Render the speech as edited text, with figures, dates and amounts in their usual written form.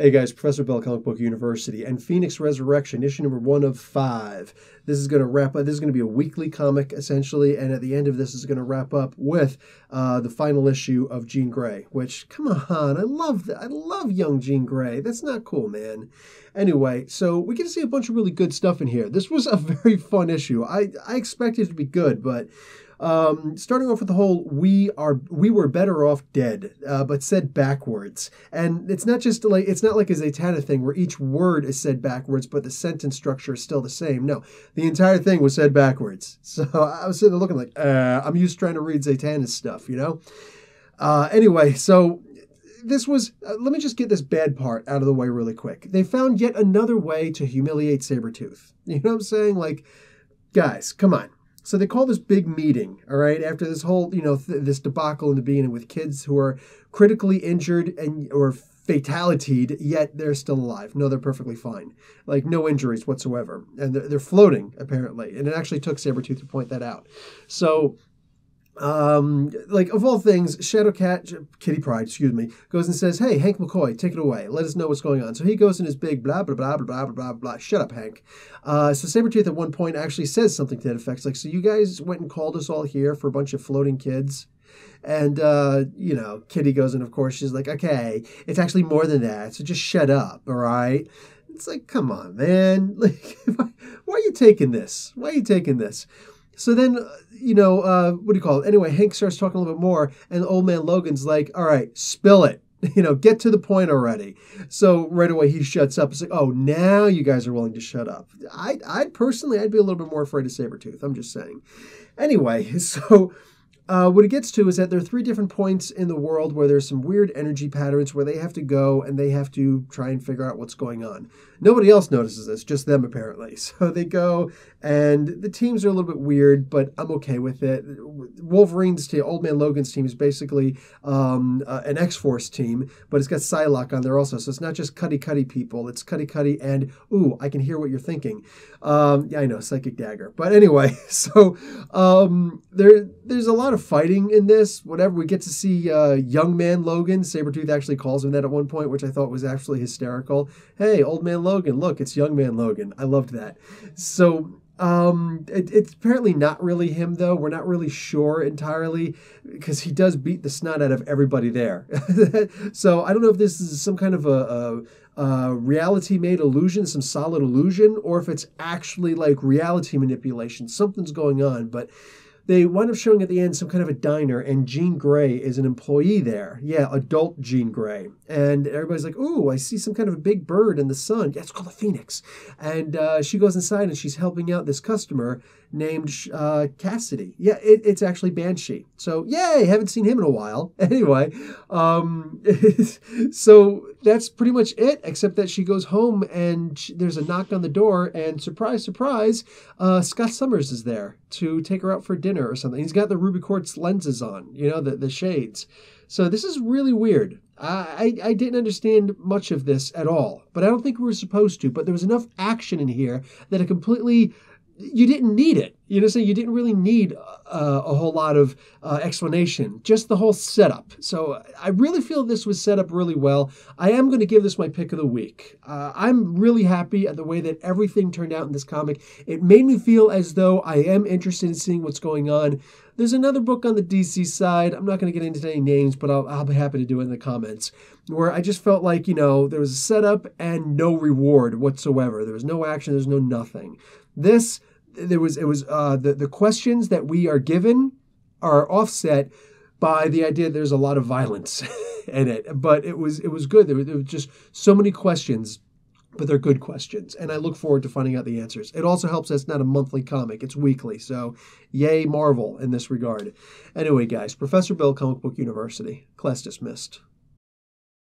Hey guys, Professor Bell, Comic Book University, and Phoenix Resurrection, issue number 1 of 5. This is going to wrap up. This is going to be a weekly comic, essentially, and at the end of this is going to wrap up with the final issue of Jean Grey, which, come on, I love that. I love young Jean Grey. That's not cool, man. Anyway, so we get to see a bunch of really good stuff in here. This was a very fun issue. I expected it to be good, but starting off with the whole we were better off dead, but said backwards. And it's not like a Zatanna thing where each word is said backwards, but the sentence structure is still the same. No, the entire thing was said backwards. So I was sitting there looking like, I'm used to trying to read Zatanna's stuff, you know? Anyway, so this was, let me just get this bad part out of the way really quick. They found yet another way to humiliate Sabretooth. You know what I'm saying? Like, guys, come on. So they call this big meeting, all right, after this whole, this debacle in the beginning with kids who are critically injured or fatalitied, yet they're still alive. No, they're perfectly fine. Like, no injuries whatsoever. And they're floating, apparently. And it actually took Sabretooth to point that out. So, of all things, Kitty Pryde, goes and says, hey, Hank McCoy, take it away. Let us know what's going on. So he goes in his big blah, blah, blah, blah, blah, blah, blah, blah. Shut up, Hank. So Sabretooth at one point actually says something to that effect. It's like, so you guys went and called us all here for a bunch of floating kids? And, Kitty goes in, of course, she's like, okay, it's actually more than that. So just shut up, all right? It's like, come on, man. Like, why are you taking this? Why are you taking this? So then, what do you call it? Anyway, Hank starts talking a little bit more, and Old Man Logan's like, all right, spill it. Get to the point already. So right away he shuts up. It's like, oh, now you guys are willing to shut up. I'd personally, I'd be a little bit more afraid of Sabretooth. I'm just saying. Anyway, so what it gets to is that there are 3 different points in the world where there's some weird energy patterns where they have to go and they have to try and figure out what's going on. Nobody else notices this, just them apparently. So they go, and the teams are a little bit weird, but I'm okay with it. Wolverine's team, Old Man Logan's team, is basically an X-Force team, but it's got Psylocke on there also. So it's not just Cuddy people. It's Cuddy and, ooh, I can hear what you're thinking. Yeah, I know, Psychic Dagger. But anyway, so there's a lot of fighting in this. Whatever, we get to see Young Man Logan. Sabretooth actually calls him that at one point, which I thought was actually hysterical. Hey, Old Man Logan, look, it's Young Man Logan. I loved that. So it's apparently not really him, though. We're not really sure entirely, because he does beat the snot out of everybody there. So I don't know if this is some kind of a reality-made illusion, some solid illusion, or if it's actually like reality manipulation. Something's going on, but they wind up showing at the end some kind of a diner, and Jean Grey is an employee there. Yeah, adult Jean Grey. And everybody's like, ooh, I see some kind of a big bird in the sun. Yeah, it's called a phoenix. And she goes inside, and she's helping out this customer named Cassidy. Yeah, it's actually Banshee. So, yay, haven't seen him in a while. Anyway, so that's pretty much it, except that she goes home, and there's a knock on the door, and surprise, surprise, Scott Summers is there to take her out for dinner or something. He's got the ruby quartz lenses on, the shades. So this is really weird. I didn't understand much of this at all, but I don't think we were supposed to. But there was enough action in here that you didn't need it. So you didn't really need a whole lot of explanation, just the whole setup. So I really feel this was set up really well. I am going to give this my pick of the week. I'm really happy at the way that everything turned out in this comic. It made me feel as though I am interested in seeing what's going on. There's another book on the DC side. I'm not going to get into any names, but I'll be happy to do it in the comments, where I just felt like, there was a setup and no reward whatsoever. There was no action. There's no nothing. The questions that we are given are offset by the idea that there's a lot of violence in it. But it was good. There was just so many questions, but they're good questions. And I look forward to finding out the answers. It also helps that it's not a monthly comic. It's weekly. So yay, Marvel in this regard. Anyway, guys, Professor Bill, Comic Book University. Class dismissed.